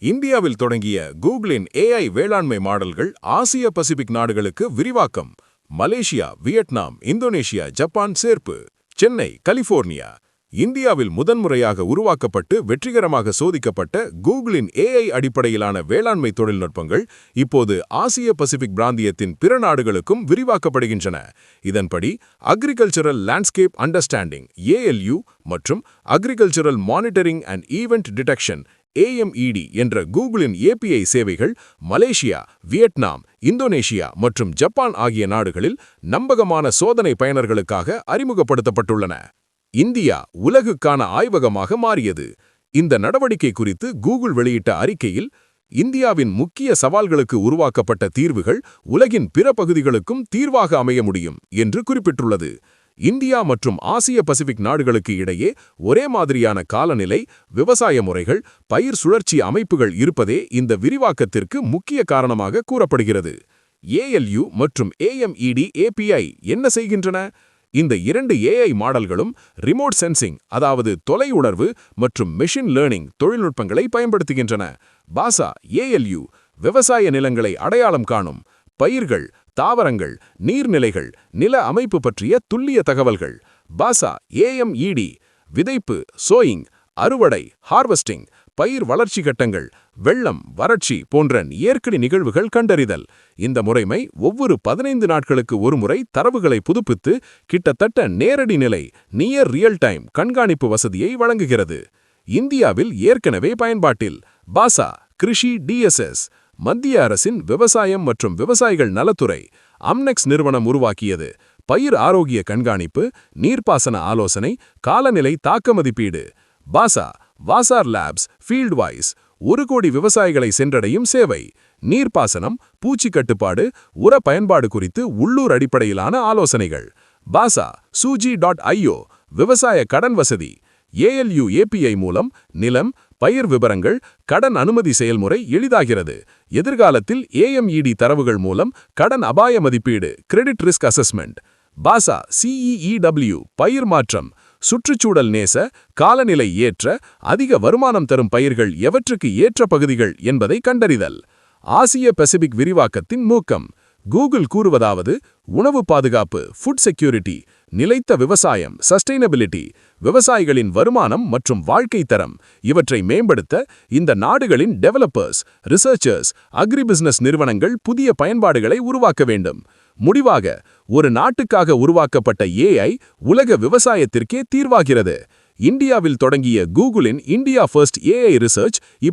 இந்தியாவில் தொடங்கிய கூகுளின் ஏஐ வேளாண்மை மாடல்கள் ஆசிய பசிபிக் நாடுகளுக்கு விரிவாக்கம். மலேசியா, வியட்நாம், இந்தோனேஷியா, ஜப்பான் சேர்ப்பு. சென்னை, கலிபோர்னியா. இந்தியாவில் முதன்முறையாக உருவாக்கப்பட்டு வெற்றிகரமாக சோதிக்கப்பட்ட கூகுளின் ஏஐ அடிப்படையிலான வேளாண்மை தொழில்நுட்பங்கள் இப்போது ஆசிய பசிபிக் பிராந்தியத்தின் பிற நாடுகளுக்கும் விரிவாக்கப்படுகின்றன. இதன்படி அக்ரிகல்ச்சரல் லேண்ட்ஸ்கேப் அண்டர்ஸ்டாண்டிங் (ALU) மற்றும் agricultural monitoring and event detection (AMED) என்ற கூகுளின் API சேவைகள் மலேசியா, வியட்நாம், இந்தோனேஷியா மற்றும் ஜப்பான் ஆகிய நாடுகளில் நம்பகமான சோதனை பயனர்களுக்காக அறிமுகப்படுத்தப்பட்டுள்ளன. இந்தியா உலகுக்கான ஆய்வகமாக மாறியது. இந்த நடவடிக்கை குறித்து கூகுள் வெளியிட்ட அறிக்கையில், இந்தியாவின் முக்கிய சவால்களுக்கு உருவாக்கப்பட்ட தீர்வுகள் உலகின் பிற பகுதிகளுக்கும் தீர்வாக அமைய முடியும் என்று குறிப்பிட்டுள்ளது. இந்தியா மற்றும் ஆசிய பசிபிக் நாடுகளுக்கு இடையே ஒரே மாதிரியான காலநிலை, விவசாய முறைகள், பயிர் சுழற்சி அமைப்புகள் இருப்பதே இந்த விரிவாக்கத்திற்கு முக்கிய காரணமாக கூறப்படுகிறது. ALU மற்றும் AMED API என்ன செய்கின்றன? இந்த இரண்டு AI மாடல்களும் ரிமோட் சென்சிங், அதாவது தொலை உணர்வு மற்றும் மெஷின் லேர்னிங் தொழில்நுட்பங்களை பயன்படுத்துகின்றன. பாசா ALU விவசாய நிலங்களை அடையாளம் காணும், பயிர்கள், தாவரங்கள், நீர்நிலைகள், நில அமைப்பு பற்றிய துல்லிய தகவல்கள். பாசா AMED விதைப்பு, சோயிங், அறுவடை, ஹார்வெஸ்டிங், பயிர் வளர்ச்சி கட்டங்கள், வெள்ளம், வறட்சி போன்ற இயற்கை நிகழ்வுகள் கண்டறிதல். இந்த முறைமை ஒவ்வொரு 15 நாட்களுக்கு ஒருமுறை தரவுகளை புதுப்பித்து கிட்டத்தட்ட நேரடி நிலை நியர் ரியல் டைம் கண்காணிப்பு வசதியை வழங்குகிறது. இந்தியாவில் ஏற்கனவே பயன்பாட்டில் பாசா கிருஷி DSS மத்திய அரசின் விவசாயம் மற்றும் விவசாயிகள் நலத்துறை அம்னெக்ஸ் நிறுவனம் உருவாக்கியது. பயிர் ஆரோக்கிய கண்காணிப்பு, நீர்ப்பாசன ஆலோசனை, காலநிலை தாக்க மதிப்பீடு. பாசா வாசார் லேப்ஸ் ஃபீல்ட் வைஸ் 1 கோடி விவசாயிகளை சென்றடையும் சேவை. நீர்ப்பாசனம், பூச்சி கட்டுப்பாடு, உர பயன்பாடு குறித்து உள்ளூர் அடிப்படையிலான ஆலோசனைகள். பாசா suji.io விவசாய கடன் வசதி. ALU API மூலம் நிலம், பயிர் விபரங்கள், கடன் அனுமதி செயல்முறை எளிதாகிறது. எதிர்காலத்தில் AMED தரவுகள் மூலம் கடன் அபாய மதிப்பீடு கிரெடிட் ரிஸ்க் அசஸ்மெண்ட். பாசா CEEW பயிர் மாற்றம், சுற்றுச்சூழல் நேச, காலநிலை ஏற்ற, அதிக வருமானம் தரும் பயிர்கள் எவற்றுக்கு ஏற்ற பகுதிகள் என்பதை கண்டறிதல். ஆசிய பசிபிக் விரிவாக்கத்தின் நோக்கம். கூகுள் கூறுவதாவது, உணவு பாதுகாப்பு ஃபுட் செக்யூரிட்டி, நிலைத்த விவசாயம் சஸ்டைனபிலிட்டி, விவசாயிகளின் வருமானம் மற்றும் வாழ்க்கை தரம் இவற்றை மேம்படுத்த இந்த நாடுகளின் டெவலப்பர்ஸ், ரிசர்ச்சர்ஸ், அக்ரிபிசினஸ் நிறுவனங்கள் புதிய பயன்பாடுகளை உருவாக்க வேண்டும். முடிவாக, ஒரு நாட்டுக்காக உருவாக்கப்பட்ட AI உலக விவசாயத்திற்கே தீர்வாகிறது. இந்தியாவில் தொடங்கிய கூகுளின் இந்தியா ஃபர்ஸ்ட் AI ரிசர்ச்